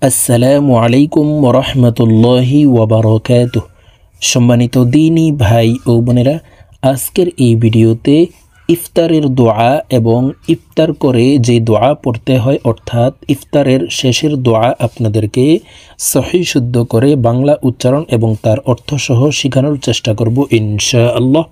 আসসালামু আলাইকুম ওরহমতুল্লাহি ওয়াবারাকাতুহ। সম্মানিত দিনী ভাই ও বোনেরা, আজকের এই ভিডিওতে ইফতারের দোয়া এবং ইফতার করে যে দোয়া পড়তে হয় অর্থাৎ ইফতারের শেষের দোয়া আপনাদেরকে সহিহ শুদ্ধ করে বাংলা উচ্চারণ এবং তার অর্থসহ শেখানোর চেষ্টা করব ইনশাআল্লাহ।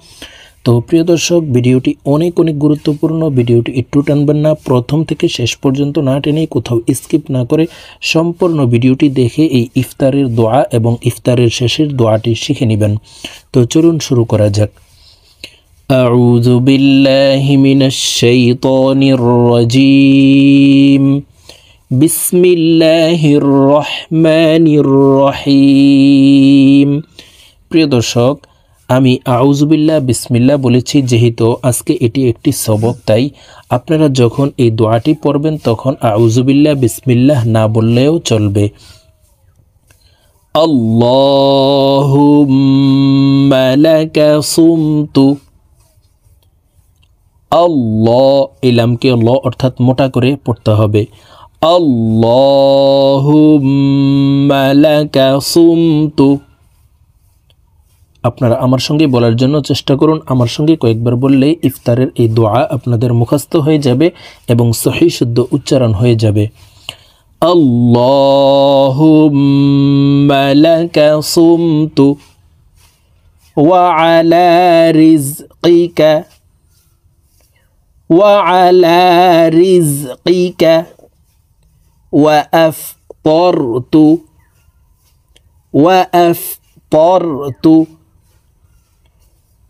তো প্রিয় দর্শক, ভিডিওটি অনেক গুরুত্বপূর্ণ। ভিডিওটি একটু টানবেন না, প্রথম থেকে শেষ পর্যন্ত না টেনে কোথাও স্কিপ না করে সম্পূর্ণ ভিডিওটি দেখে এই ইফতারের দোয়া এবং ইফতারের শেষের দোয়াটি শিখে নেবেন। তো চলুন শুরু করা যাক। আউযু বিল্লাহি মিনাশ শাইতানির রাজীম। বিসমিল্লাহির রহমানির রহিম। প্রিয় দর্শক, আমি আউযুবিল্লাহ বিসমিল্লাহ বলেছি, যেহেতু আজকে এটি একটি সবক, তাই আপনারা যখন এই দোয়াটি পড়বেন তখন আউযুবিল্লাহ বিসমিল্লাহ না বললেও চলবে। আল্লাহুম্মা লাকা সুমতু। আল্লাহ, ইলামকে ল অর্থাৎ মোটা করে পড়তে হবে। আল্লাহুম্মা লাকা সুমতু। আপনারা আমার সঙ্গে বলার জন্য চেষ্টা করুন। আমার সঙ্গে কয়েকবার বললে ইফতারের এই দোয়া আপনাদের মুখস্থ হয়ে যাবে এবং সহিহ শুদ্ধ উচ্চারণ হয়ে যাবে। আল্লাহুম্মা লাকা সুমতু ওয়া আলা রিজকিকা ওয়া আফতারতু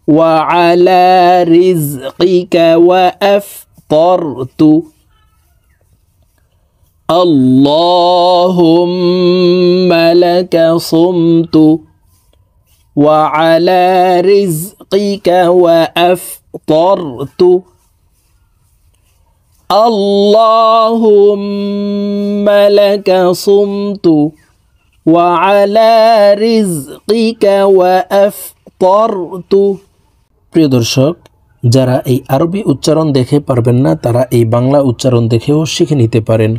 وعلى رزقك وأفطرت. اللهم لك صمت وعلى رزقك وأفطرت. اللهم لك صمت وعلى رزقك وأفطرت. প্রিয় দর্শক, যারা এই আরবি উচ্চারণ দেখে পারবেন না তারা এই বাংলা উচ্চারণ দেখেও শিখে নিতে পারেন।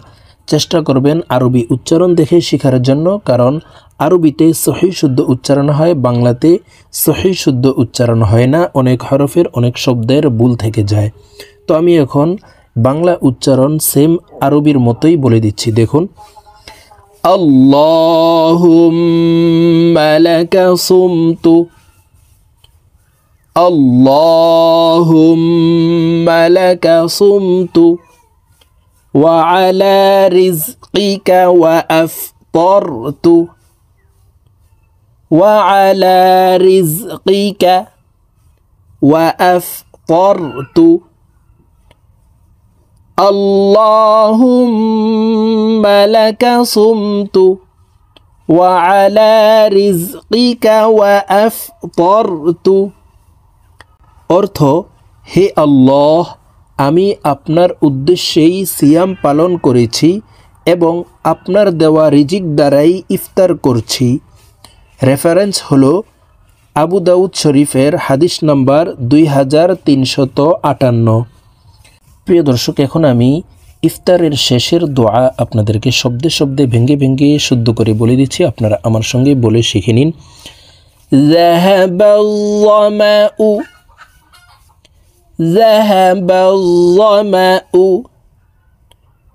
চেষ্টা করবেন আরবি উচ্চারণ দেখে শেখার জন্য, কারণ আরবিতে সহিহ শুদ্ধ উচ্চারণ হয়, বাংলাতে সহিহ শুদ্ধ উচ্চারণ হয় না। অনেক হরফের অনেক শব্দের ভুল থেকে যায়। তো আমি এখন বাংলা উচ্চারণ সেম আরবির মতোই বলে দিচ্ছি, দেখুন। আল্লাহুম্মা লাকা সুমতু। اللهم لك صمت وعلى رزقك وأفطرت وعلى رزقك وأفطرت. اللهم لك صمت وعلى رزقك وأفطرت। অর্থ, হে আল্লাহ, আমি আপনার উদ্দেশ্যেই সিয়াম পালন করেছি এবং আপনার দেওয়া রিজিক দ্বারাই ইফতার করছি। রেফারেন্স হলো আবু দাউদ শরীফের হাদিস নাম্বার 2358। প্রিয় দর্শক, এখন আমি ইফতারের শেষের দোয়া আপনাদেরকে শব্দে শব্দে ভেঙে ভেঙে শুদ্ধ করে বলে দিচ্ছি, আপনারা আমার সঙ্গে বলে শিখে নিন। ذهب الظمأ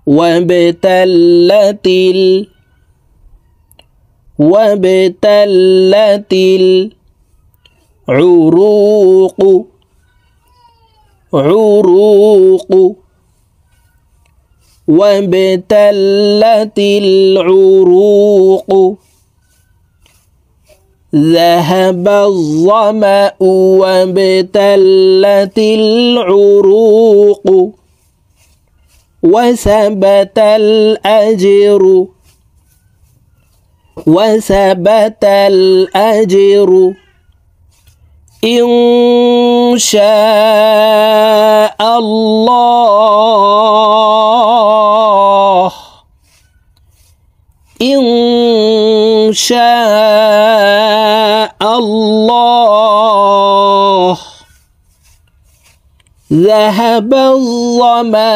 وابتلت العروق وابتلت العروق. ذهب الظمأ وابتلت العروق وثبت الأجر إن شاء الله. إن شاء الله. ذهب الظمأ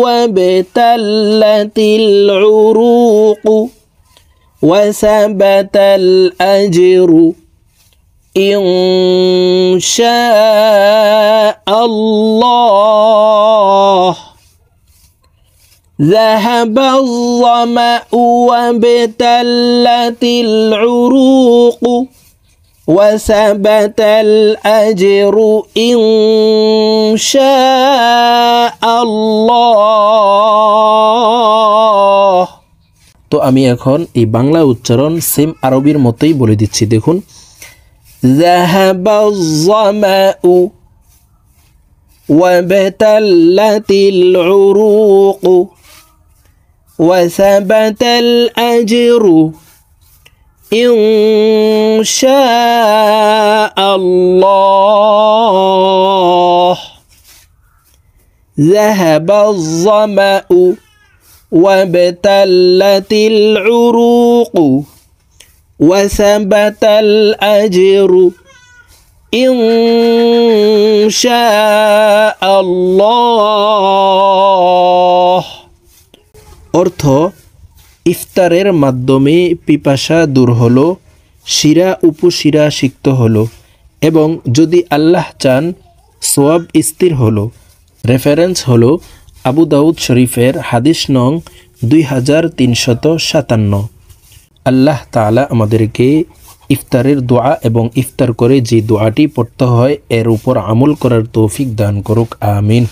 وابتلت العروق وثبت الأجر إن شاء الله ذهب الظمأ وابتلت العروق وثبت الأجر إن شاء الله। তো আমি এখন এই বাংলা উচ্চারণ সেম আরবির মতোই বলে দিচ্ছি, দেখুন। ذهب الظمأ وابتلت العروق وثبت الأجر إن شاء الله ذهب الظمأ وابتلت العروق وثبت الأجر إن شاء الله। অর্থ, ইফতারের মাধ্যমে পিপাসা দূর হলো, শিরা উপশিরা সিক্ত হলো এবং যদি আল্লাহ চান সোয়াব স্থির হলো। রেফারেন্স হলো আবু দাউদ শরীফের হাদিস নং 2357। আল্লাহ তাআলা আমাদেরকে ইফতারের দোয়া এবং ইফতার করে যে দোয়াটি পড়তে হয় এর উপর আমল করার তৌফিক দান করুক, আমিন।